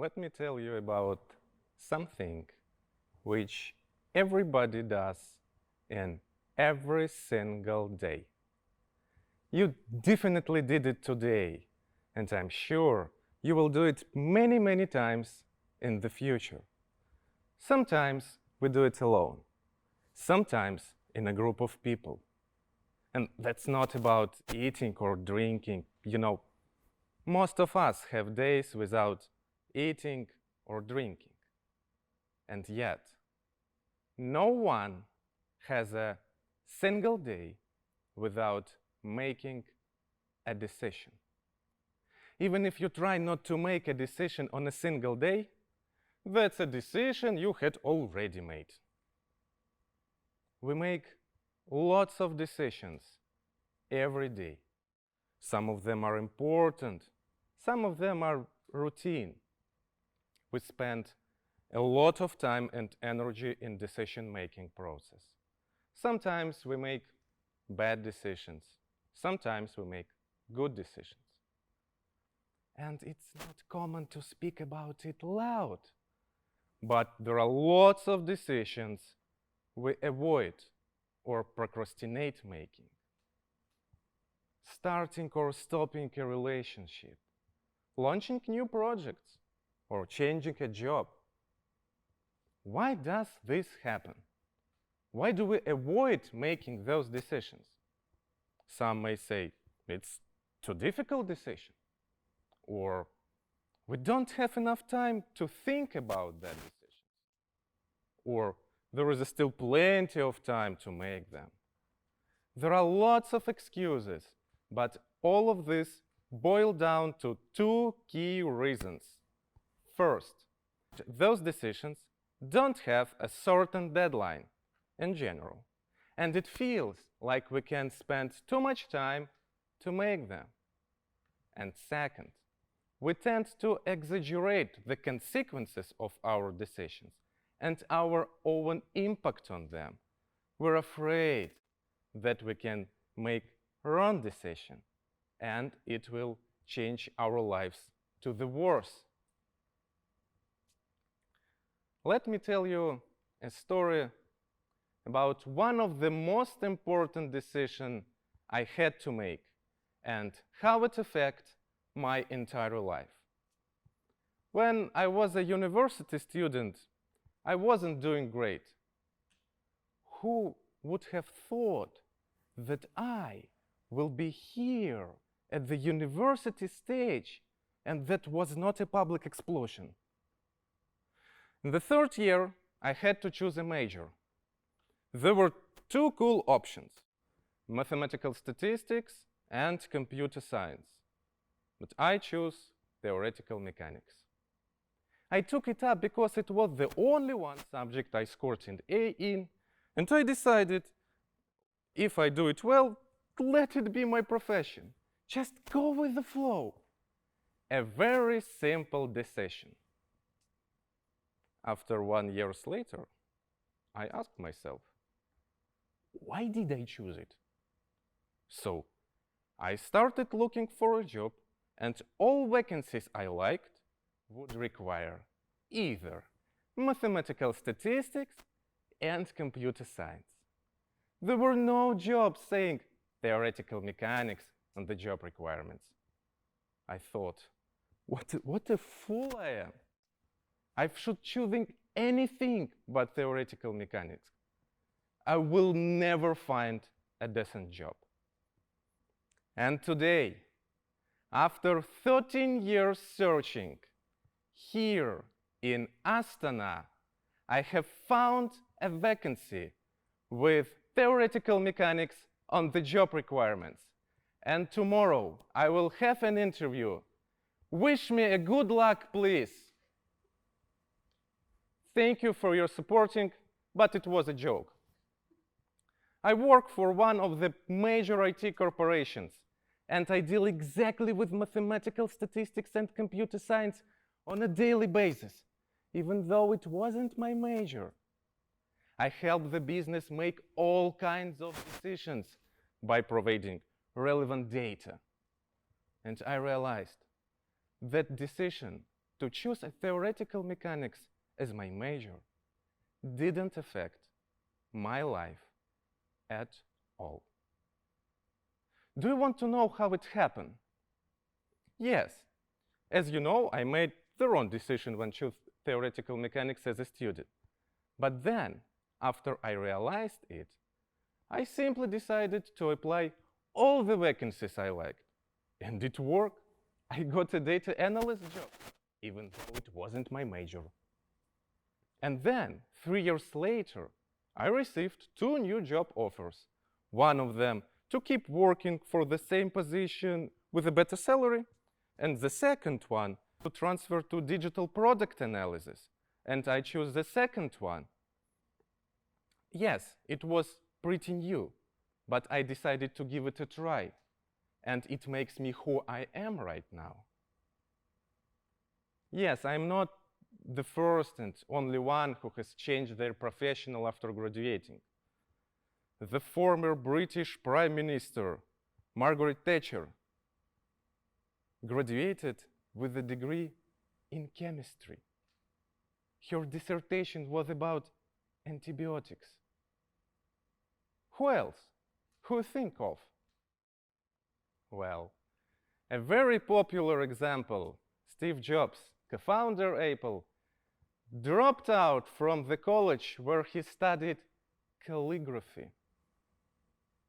let me tell you about something which everybody does in every single day. You definitely did it today, and I'm sure you will do it many, many times in the future. Sometimes we do it alone, sometimes in a group of people. And that's not about eating or drinking. Most of us have days without eating or drinking. And yet, no one has a single day without making a decision. Even if you try not to make a decision on a single day, that's a decision you had already made. We make lots of decisions every day. Some of them are important, some of them are routine. We spend a lot of time and energy in decision-making process. Sometimes we make bad decisions. Sometimes we make good decisions. And it's not common to speak about it loud. But there are lots of decisions we avoid or procrastinate making. Starting or stopping a relationship, launching new projects, or changing a job. Why does this happen? Why do we avoid making those decisions? Some may say it's too difficult decision, or we don't have enough time to think about that decision, or there is still plenty of time to make them. There are lots of excuses, but all of this boil down to two key reasons. First, those decisions don't have a certain deadline in general, and it feels like we can spend too much time to make them. And second, we tend to exaggerate the consequences of our decisions and our own impact on them. We're afraid that we can make wrong decision and it will change our lives to the worse. Let me tell you a story about one of the most important decisions I had to make and how it affected my entire life. When I was a university student, I wasn't doing great. Who would have thought that I will be here at the university stage and that was not a public explosion? In the third year, I had to choose a major. There were two cool options, mathematical statistics and computer science. But I chose theoretical mechanics. I took it up because it was the only one subject I scored an A in, and I decided if I do it well, let it be my profession. Just go with the flow. A very simple decision. After 1 year later, I asked myself, why did I choose it? So I started looking for a job, and all vacancies I liked would require either mathematical statistics and computer science. There were no jobs saying theoretical mechanics on the job requirements. I thought, what a fool I am. I should choosing anything but theoretical mechanics. I will never find a decent job. And today, after 13 years searching, here in Astana, I have found a vacancy with theoretical mechanics on the job requirements. And tomorrow, I will have an interview. Wish me a good luck, please. Thank you for your supporting, but it was a joke. I work for one of the major IT corporations, and I deal exactly with mathematical statistics and computer science on a daily basis, even though it wasn't my major. I help the business make all kinds of decisions by providing relevant data. And I realized that decision to choose a theoretical mechanics as my major didn't affect my life at all. Do you want to know how it happened? Yes. As you know, I made the wrong decision when choosing theoretical mechanics as a student. But then, after I realized it, I simply decided to apply all the vacancies I liked. And it worked. I got a data analyst job, even though it wasn't my major. And then, 3 years later, I received 2 new job offers. One of them to keep working for the same position with a better salary, and the second one to transfer to digital product analysis. And I chose the second one. Yes, it was pretty new, but I decided to give it a try. And it makes me who I am right now. Yes, I'm not the first and only one who has changed their profession after graduating. The former British Prime Minister, Margaret Thatcher, graduated with a degree in chemistry. Her dissertation was about antibiotics. Who else? Who think of? Well, a very popular example, Steve Jobs, co-founder Apple, dropped out from the college where he studied calligraphy.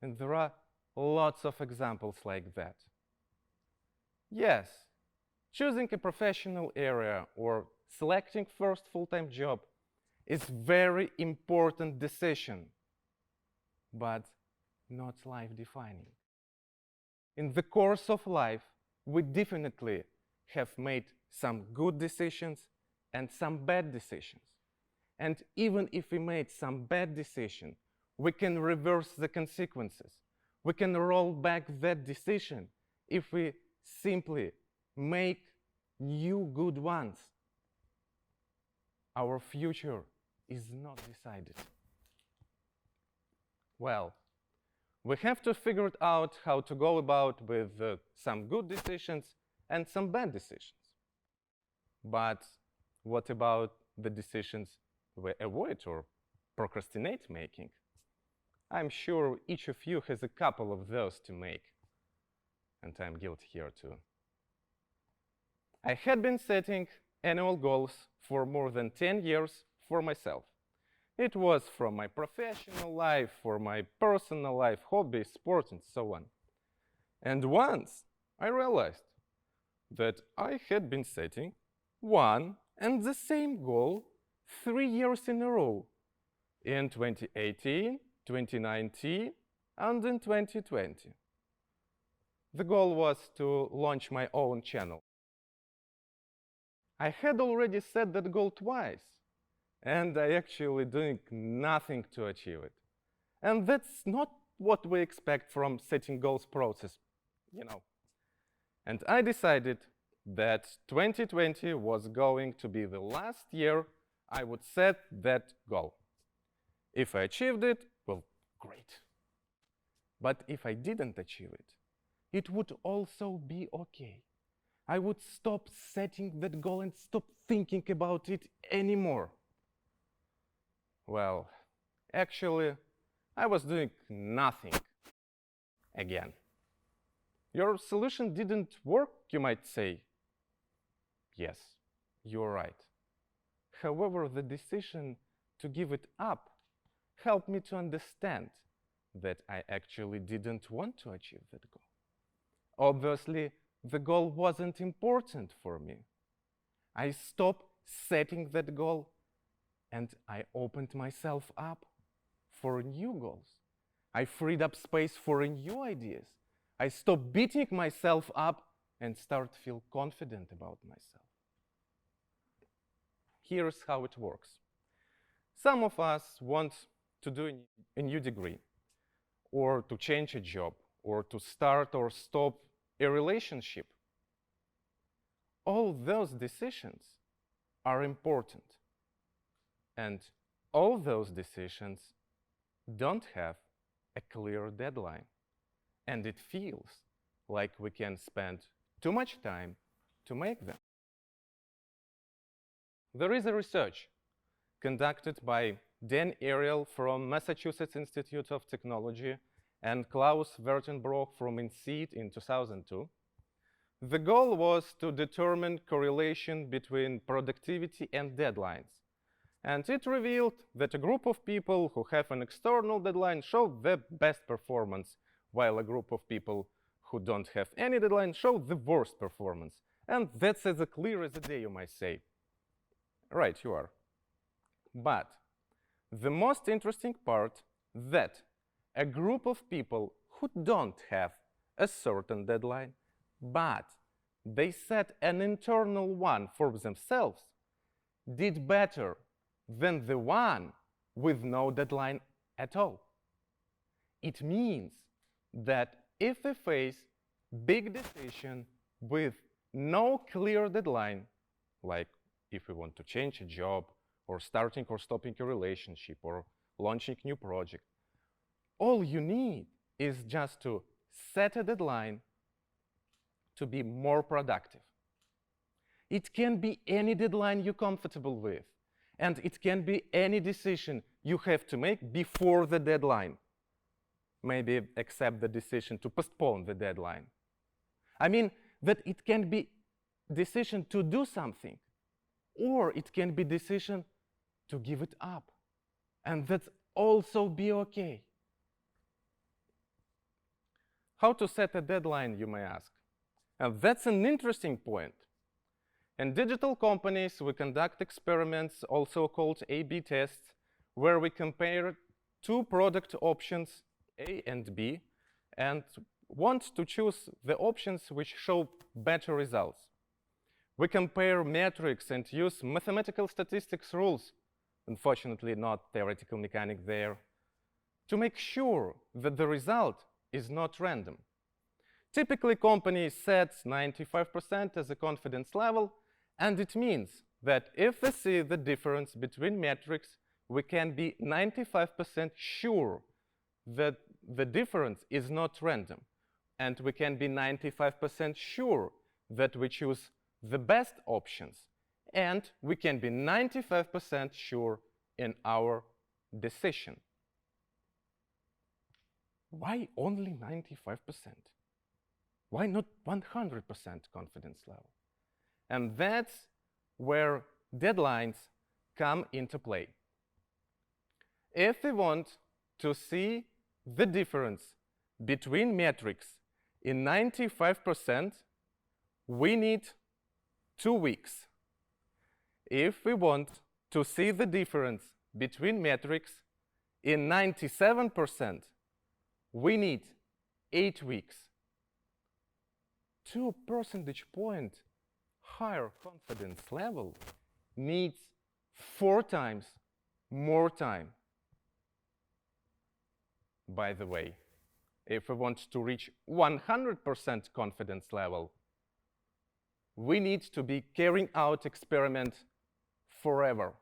And there are lots of examples like that. Yes, choosing a professional area or selecting first full-time job is very important decision, but not life-defining. In the course of life, we definitely have made some good decisions and some bad decisions. And even if we made some bad decision, we can reverse the consequences. We can roll back that decision if we simply make new good ones. Our future is not decided. Well, we have to figure out how to go about with some good decisions and some bad decisions. But what about the decisions we avoid or procrastinate making? I'm sure each of you has a couple of those to make, and I'm guilty here too. I had been setting annual goals for more than 10 years for myself. It was from my professional life, for my personal life, hobbies, sports, and so on. And once I realized that I had been setting one and the same goal 3 years in a row, in 2018, 2019, and in 2020. The goal was to launch my own channel. I had already set that goal twice, and I actually doing nothing to achieve it. And that's not what we expect from setting goals process, you know. And I decided that 2020 was going to be the last year I would set that goal. If I achieved it, well, great. But if I didn't achieve it, it would also be okay. I would stop setting that goal and stop thinking about it anymore. Well, actually, I was doing nothing again. Your solution didn't work, you might say. Yes, you're right. However, the decision to give it up helped me to understand that I actually didn't want to achieve that goal. Obviously, the goal wasn't important for me. I stopped setting that goal and I opened myself up for new goals. I freed up space for new ideas. I stopped beating myself up and start feel confident about myself. Here's how it works. Some of us want to do a new degree, or to change a job, or to start or stop a relationship. All those decisions are important. And all those decisions don't have a clear deadline. And it feels like we can spend too much time to make them. There is a research conducted by Dan Ariel from Massachusetts Institute of Technology and Klaus Wertenbrock from INSEAD in 2002. The goal was to determine correlation between productivity and deadlines. And it revealed that a group of people who have an external deadline show the best performance, while a group of people who don't have any deadline show the worst performance. And that's as clear as the day, you might say. Right, you are. But the most interesting part that a group of people who don't have a certain deadline, but they set an internal one for themselves, did better than the one with no deadline at all. It means that if we face big decision with no clear deadline, like if we want to change a job, or starting or stopping a relationship, or launching new project, all you need is just to set a deadline to be more productive. It can be any deadline you're comfortable with, and it can be any decision you have to make before the deadline. Maybe accept the decision to postpone the deadline. I mean that it can be decision to do something, or it can be decision to give it up. And that's also be okay. How to set a deadline, you may ask? And that's an interesting point. In digital companies, we conduct experiments, also called A/B tests, where we compare two product options, A and B, and want to choose the options which show better results. We compare metrics and use mathematical statistics rules, unfortunately not theoretical mechanics there, to make sure that the result is not random. Typically, companies set 95% as a confidence level, and it means that if we see the difference between metrics, we can be 95% sure that the difference is not random. And we can be 95% sure that we choose the best options. And we can be 95% sure in our decision. Why only 95%? Why not 100% confidence level? And that's where deadlines come into play. If we want to see the difference between metrics in 95%, we need 2 weeks. If we want to see the difference between metrics in 97%, we need 8 weeks. 2 percentage point higher confidence level needs 4 times more time. By the way, if we want to reach 100% confidence level, we need to be carrying out experiment forever.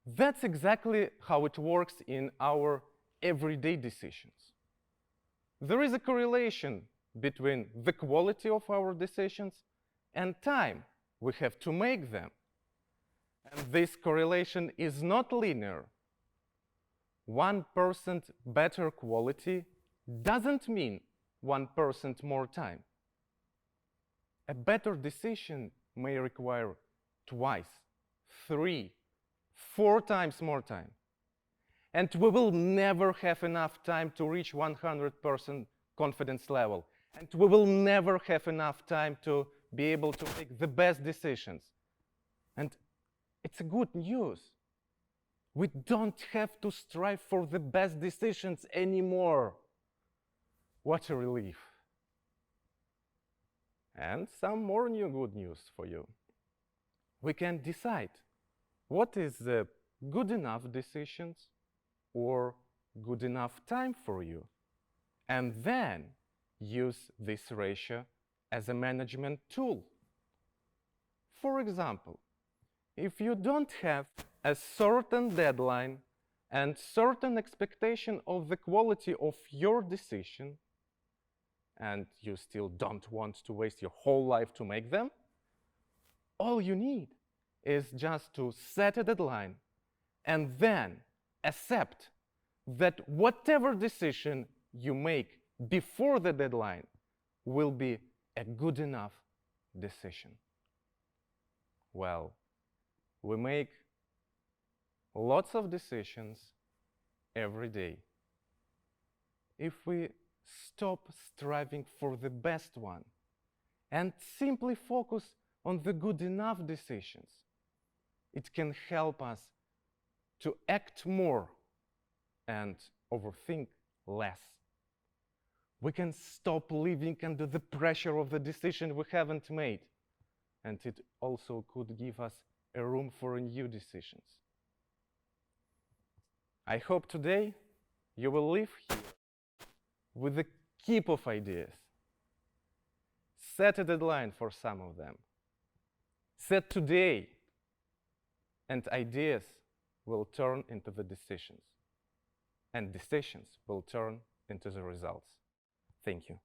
That's exactly how it works in our everyday decisions. There is a correlation between the quality of our decisions and time we have to make them. And this correlation is not linear. 1% better quality doesn't mean 1% more time. A better decision may require 2, 3, 4 times more time. And we will never have enough time to reach 100% confidence level. And we will never have enough time to be able to make the best decisions. And it's a good news. We don't have to strive for the best decisions anymore. What a relief. And some more new good news for you. We can decide what is the good enough decisions or good enough time for you, and then use this ratio as a management tool. For example, if you don't have a certain deadline and certain expectation of the quality of your decision, and you still don't want to waste your whole life to make them, all you need is just to set a deadline and then accept that whatever decision you make before the deadline will be a good enough decision. Well, we make lots of decisions every day. If we stop striving for the best one and simply focus on the good enough decisions, it can help us to act more and overthink less. We can stop living under the pressure of the decision we haven't made, and it also could give us a room for new decisions. I hope today you will leave here with a heap of ideas. Set a deadline for some of them. Set today, and ideas will turn into the decisions, and decisions will turn into the results. Thank you.